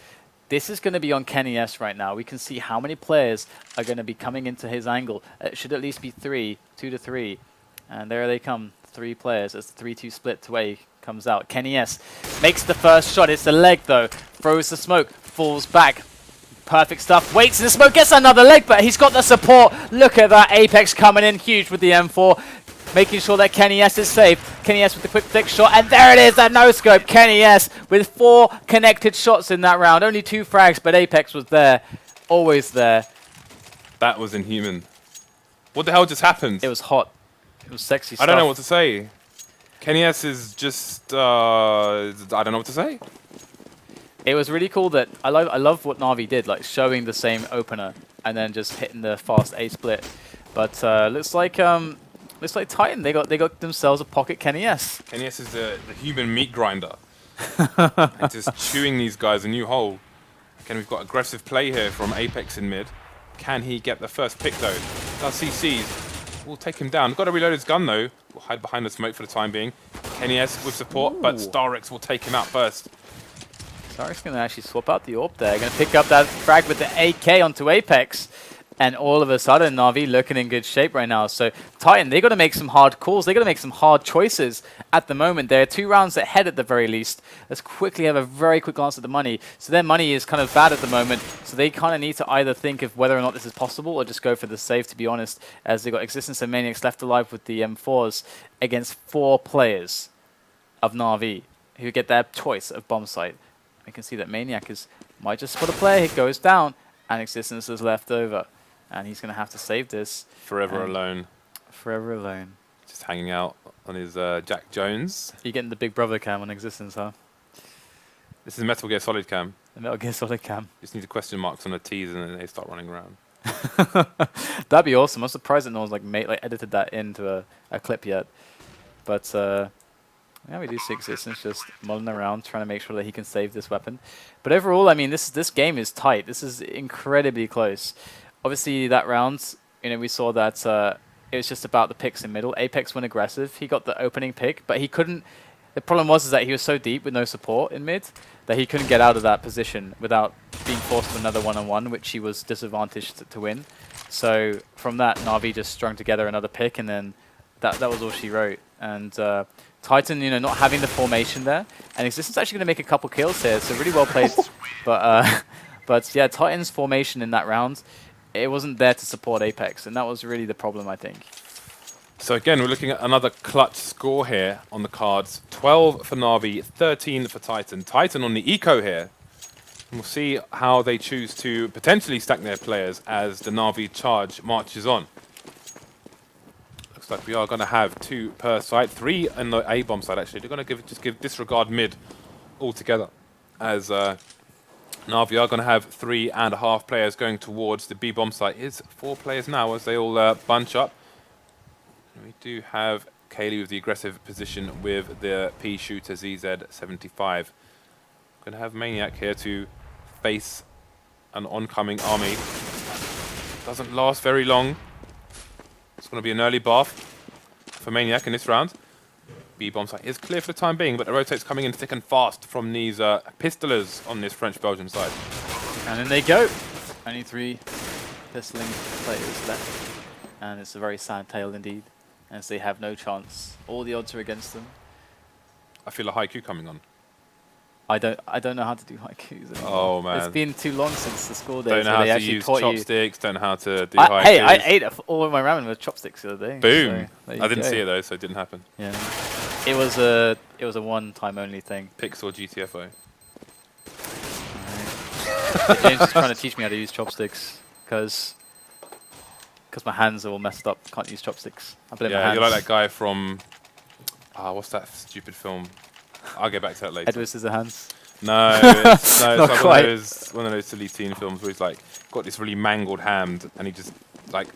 this is going to be on Kenyes right now. We can see how many players are going to be coming into his angle. It should at least be 2 to 3. And there they come, 3 players. It's the 3-2 split to A. Comes out. Kenyes makes the first shot. It's the leg though. Throws the smoke. Falls back. Perfect stuff. Waits in the smoke. Gets another leg, but he's got the support. Look at that. Apex coming in huge with the M4. Making sure that Kenyes is safe. Kenyes with the quick flick shot. And there it is. That no scope. Kenyes with 4 connected shots in that round. Only 2 frags, but Apex was there. Always there. That was inhuman. What the hell just happened? It was hot. It was sexy stuff. I don't know what to say. Kenyes is just, I don't know what to say. It was really cool that I love what Na'Vi did, like showing the same opener and then just hitting the fast A split. But looks like Titan they got themselves a pocket Kenny S. Kenny S is the human meat grinder. And just chewing these guys a new hole. Again, we've got aggressive play here from Apex in mid. Can he get the first pick though? Does CCs? We'll take him down. Got to reload his gun though. We'll hide behind the smoke for the time being. Kenny S with support, but starix will take him out first. starix going to actually swap out the AWP there. Going to pick up that frag with the AK onto Apex. And all of a sudden, Na'Vi looking in good shape right now. So Titan, they got to make some hard calls. They got to make some hard choices at the moment. They're 2 rounds ahead at the very least. Let's quickly have a very quick glance at the money. So their money is kind of bad at the moment. So they kind of need to either think of whether or not this is possible or just go for the save, to be honest, as they got Existence and Maniacs left alive with the M4s against 4 players of Na'Vi who get their choice of bomb site. We can see that Maniac might just spot a player. He goes down, and Existence is left over. And he's going to have to save this. Forever alone. Forever alone. Just hanging out on his Jack Jones. You're getting the Big Brother cam on Existence, huh? This is Metal Gear Solid cam. The Metal Gear Solid cam. Just need the question marks on the T's and then they start running around. That'd be awesome. I'm surprised that no one's edited that into a clip yet. But yeah, we do see Existence just mulling around, trying to make sure that he can save this weapon. But overall, I mean, this game is tight. This is incredibly close. Obviously, that round, we saw that it was just about the picks in middle. Apex went aggressive. He got the opening pick, but he couldn't. The problem was that he was so deep with no support in mid that he couldn't get out of that position without being forced to another one-on-one, which he was disadvantaged to win. So from that, Na'Vi just strung together another pick, and then that was all she wrote. And Titan, not having the formation there, and Existence actually going to make a couple kills here, so really well played. But yeah, Titan's formation in that round, it wasn't there to support Apex, and that was really the problem, I think. So again, we're looking at another clutch score here on the cards. 12 for Na'Vi, 13 for Titan. Titan on the eco here. And we'll see how they choose to potentially stack their players as the Na'Vi charge marches on. Looks like we are going to have 2 per site, 3 in the A bomb side actually. They're going to just give disregard mid altogether, as Na'Vi are going to have 3.5 players going towards the B bomb site. It's 4 players now as they all bunch up. And we do have KQLY with the aggressive position with the P shooter ZZ75. Going to have Maniac here to face an oncoming army. Doesn't last very long. It's going to be an early bath for Maniac in this round. B bomb site is clear for the time being, but the rotate's coming in thick and fast from these pistolers on this French-Belgian side. And in they go. Only 3 pistoling players left. And it's a very sad tale indeed, as they have no chance. All the odds are against them. I feel a haiku coming on. I don't know how to do haikus anymore. Oh man, it's been too long since the school days. Don't know how they to actually use taught chopsticks. Don't know how to do haikus. Hey, I ate all of my ramen with chopsticks the other day. Boom! So I didn't see it though, so it didn't happen. Yeah, it was a one-time only thing. Pix or GTFO. Right. James is trying to teach me how to use chopsticks because my hands are all messed up. Can't use chopsticks. I blame my hands. You're like that guy from what's that stupid film? I'll get back to that later. Edward Scissorhands. No, it's Not like quite. one of those silly teen films where he's like got this really mangled hand and he just like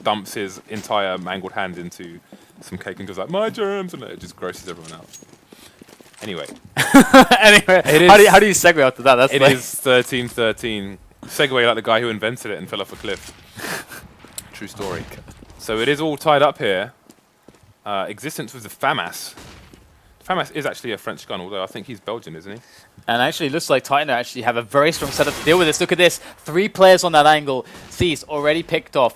dumps his entire mangled hand into some cake and goes like, my germs, and it just grosses everyone out. Anyway. Anyway, how do you segue after that? That's it is 13-13. Segue like the guy who invented it and fell off a cliff. True story. So it is all tied up here. Existence with the FAMAS. FAMAS is actually a French gun, although I think he's Belgian, isn't he? And actually, it looks like Titan actually have a very strong setup to deal with this. Look at this. 3 players on that angle. Cease already picked off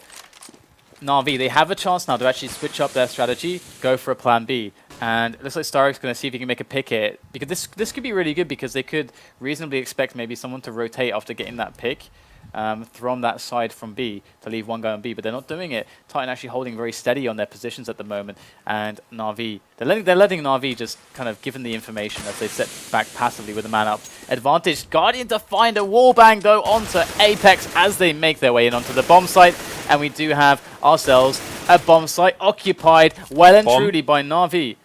Na'Vi. They have a chance now to actually switch up their strategy, go for a plan B. And it looks like starix going to see if he can make a pick here. Because this could be really good because they could reasonably expect maybe someone to rotate after getting that pick. From that side from B to leave one guy on B, but they're not doing it. Titan actually holding very steady on their positions at the moment, and Na'Vi, they're letting Na'Vi just kind of given the information as they sit back passively with a man up advantage. Guardian to find a wallbang though onto Apex as they make their way in onto the bomb site, and we do have ourselves a bomb site occupied well and truly by Na'Vi.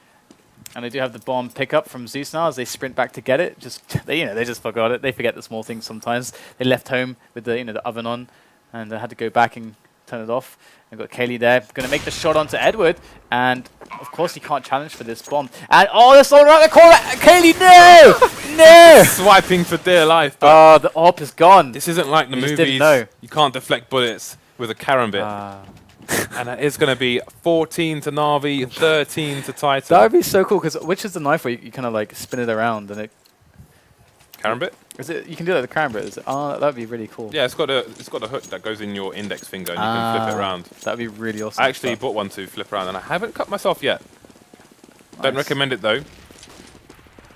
And they do have the bomb pickup from Zeus now as they sprint back to get it. They just forgot it. They forget the small things sometimes. They left home with the the oven on, and had to go back and turn it off. They've got KQLY there, going to make the shot onto Edward, and of course he can't challenge for this bomb. And that's all right the corner. KQLY, no, no! Swiping for dear life. Oh, the AWP is gone. This isn't like the movies. Didn't know. You can't deflect bullets with a karambit. And it is going to be 14 to Na'Vi, 13 to Titan. That would be so cool, because which is the knife where you kind of like spin it around and it... Karambit? Is it? You can do that with the karambit, is it? Oh, that would be really cool. Yeah, it's got a hook that goes in your index finger and you can flip it around. That would be really awesome. I actually bought one to flip around and I haven't cut myself yet. Nice. Don't recommend it though.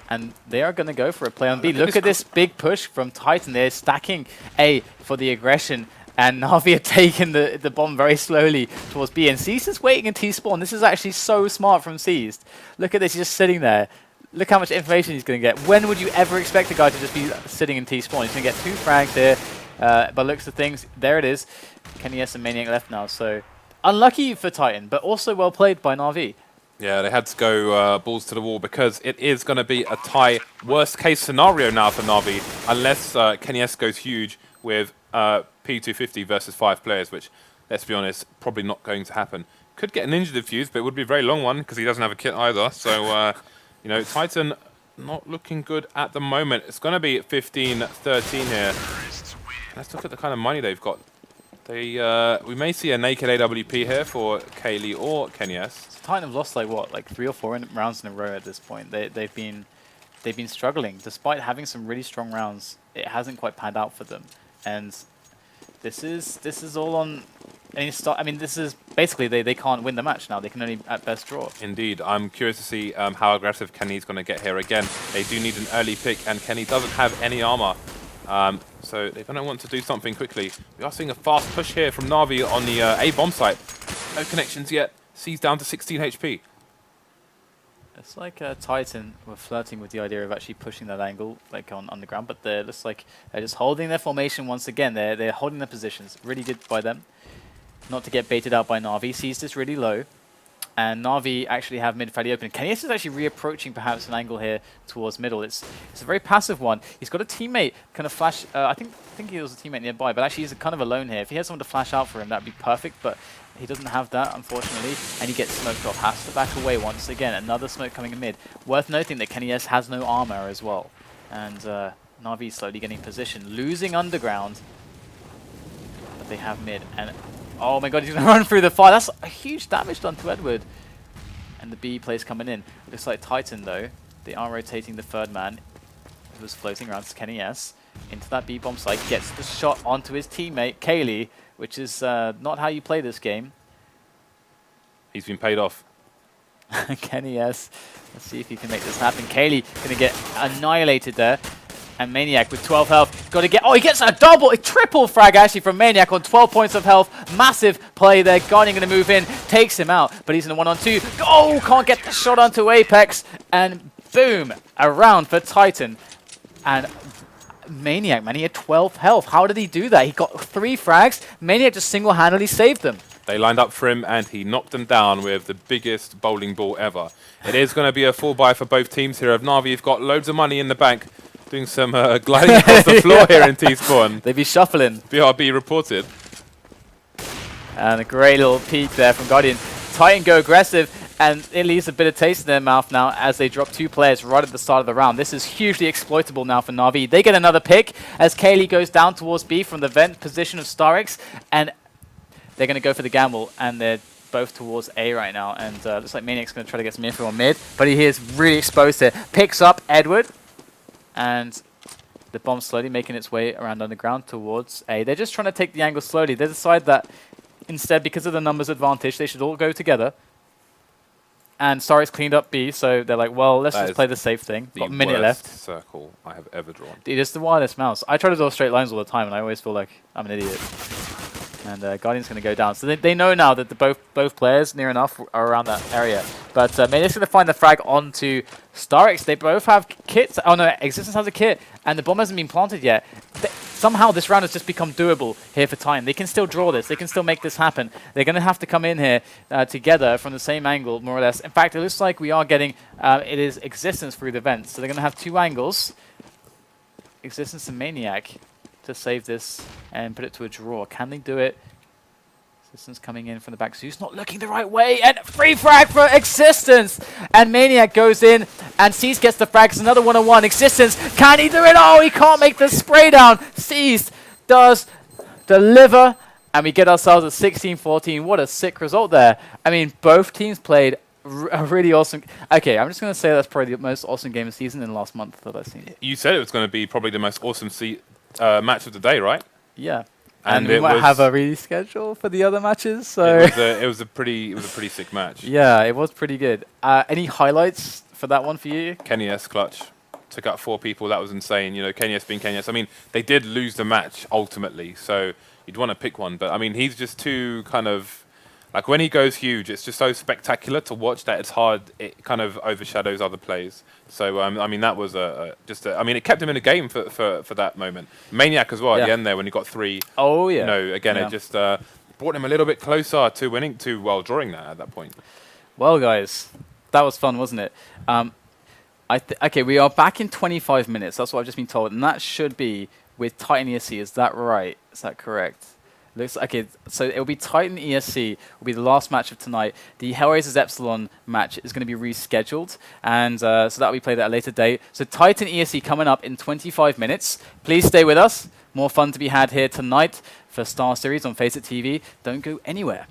And they are going to go for a play on B. Look at this big push from Titan. They're stacking A for the aggression. And Na'Vi are taking the bomb very slowly towards B. And Seized is waiting in T-spawn. This is actually so smart from Seized. Look at this. He's just sitting there. Look how much information he's going to get. When would you ever expect a guy to just be sitting in T-spawn? He's going to get 2 frags here. By looks of things, there it is. KQLY and Maniac left now. So unlucky for Titan, but also well played by Na'Vi. Yeah, they had to go balls to the wall because it is going to be a tie. Worst case scenario now for Na'Vi, unless KQLY goes huge with P250 versus 5 players, which, let's be honest, probably not going to happen. Could get an ninja defuse, but it would be a very long one because he doesn't have a kit either. So, Titan not looking good at the moment. It's going to be 15-13 here. Let's look at the kind of money they've got. We may see a naked AWP here for KQLY or KQLY. Titan have lost like 3 or 4 rounds in a row at this point. They've been struggling despite having some really strong rounds. It hasn't quite panned out for them, and this is all on. I mean, this is basically they can't win the match now. They can only at best draw. Indeed, I'm curious to see how aggressive KQLY's going to get here again. They do need an early pick, and KQLY doesn't have any armor. So they're going to want to do something quickly. We are seeing a fast push here from Na'Vi on the A bomb site. No connections yet. C's down to 16 HP. It's like Titan were flirting with the idea of actually pushing that angle like on the ground, but they're just like they're just holding their formation once again. They're holding their positions. Really good by them, not to get baited out by Na'Vi. Sees this really low. And Na'Vi actually have mid fairly open. KQLY is actually reapproaching perhaps an angle here towards middle. It's a very passive one. He's got a teammate kind of flash. I think he was a teammate nearby, but actually he's kind of alone here. If he had someone to flash out for him, that'd be perfect. But he doesn't have that, unfortunately, and he gets smoked off. Has to back away once again. Another smoke coming in mid. Worth noting that KQLY has no armor as well, and Na'Vi slowly getting position, losing underground, but they have mid and. Oh my god, he's going to run through the fire. That's a huge damage done to Edward. And the B plays coming in. Looks like Titan, though. They are rotating the third man, who was floating around to KQLY, into that B bomb site. Gets the shot onto his teammate, KQLY, which is not how you play this game. He's been paid off. KQLY, let's see if he can make this happen. KQLY going to get annihilated there. And Maniac with 12 health. Got to get... Oh, he gets a triple frag actually from Maniac on 12 points of health. Massive play there. Guardian going to move in. Takes him out. But he's in a 1-on-2. Oh, can't get the shot onto Apex. And boom. A round for Titan. And Maniac, man, he had 12 health. How did he do that? He got 3 frags. Maniac just single-handedly saved them. They lined up for him and he knocked them down with the biggest bowling ball ever. It is going to be a full buy for both teams here. Na'Vi have got loads of money in the bank. Doing some gliding across the floor here in T-spawn. They'd be shuffling. BRB reported. And a great little peek there from Guardian. Titan go aggressive, and it leaves a bit of taste in their mouth now as they drop 2 players right at the start of the round. This is hugely exploitable now for Na'Vi. They get another pick as KQLY goes down towards B from the vent position of starix, and they're going to go for the gamble, and they're both towards A right now. And looks like Maniac's going to try to get some info on mid, but he is really exposed here. Picks up Edward. And the bomb slowly making its way around underground towards A. They're just trying to take the angle slowly. They decide that instead, because of the numbers advantage, they should all go together. And starix cleaned up B, so they're like, well, let's just play the safe thing. Got a minute left. Circle I have ever drawn. It is the wireless mouse. I try to draw straight lines all the time, and I always feel like I'm an idiot. And Guardian's going to go down. So they know now that both players, near enough, are around that area. But Maniac's going to find the frag onto starix. They both have kits. Oh no, Existence has a kit, and the bomb hasn't been planted yet. somehow this round has just become doable here for Titan. They can still draw this. They can still make this happen. They're going to have to come in here together from the same angle, more or less. In fact, it looks like we are getting, it is Existence through the vents. So they're going to have 2 angles. Existence and Maniac to save this and put it to a draw. Can they do it? Existence coming in from the back. Zeus not looking the right way. And free frag for Existence. And Maniac goes in. And Seized gets the frag. It's another 1-on-1. Existence. Can he do it? Oh, he can't make the spray down. Seized does deliver. And we get ourselves a 16-14. What a sick result there. I mean, both teams played a really awesome. Okay, I'm just going to say that's probably the most awesome game of the season in the last month that I've seen. You said it was going to be probably the most awesome match of the day, right? Yeah. And we might have a reschedule for the other matches. So it was a pretty sick match. Yeah, it was pretty good. Any highlights for that one for you? KQLY clutch. Took out 4 people. That was insane. You know, KQLY being KQLY. I mean, they did lose the match ultimately. So you'd want to pick one. But I mean, he's just too kind of... Like when he goes huge, it's just so spectacular to watch that it's hard. It kind of overshadows other plays. So I mean, that was I mean, it kept him in the game for that moment. Maniac as well at the end there when he got 3. Oh yeah. You know, again, it just brought him a little bit closer to winning, drawing that at that point. Well, guys, that was fun, wasn't it? Okay, we are back in 25 minutes. That's what I've just been told, and that should be with Titan ESC. Is that right? Is that correct? Looks okay. So it will be Titan ESC. Will be the last match of tonight. The Hellraisers Epsilon match is going to be rescheduled, and so that will be played at a later date. So Titan ESC coming up in 25 minutes. Please stay with us. More fun to be had here tonight for Star Series on Face It TV. Don't go anywhere.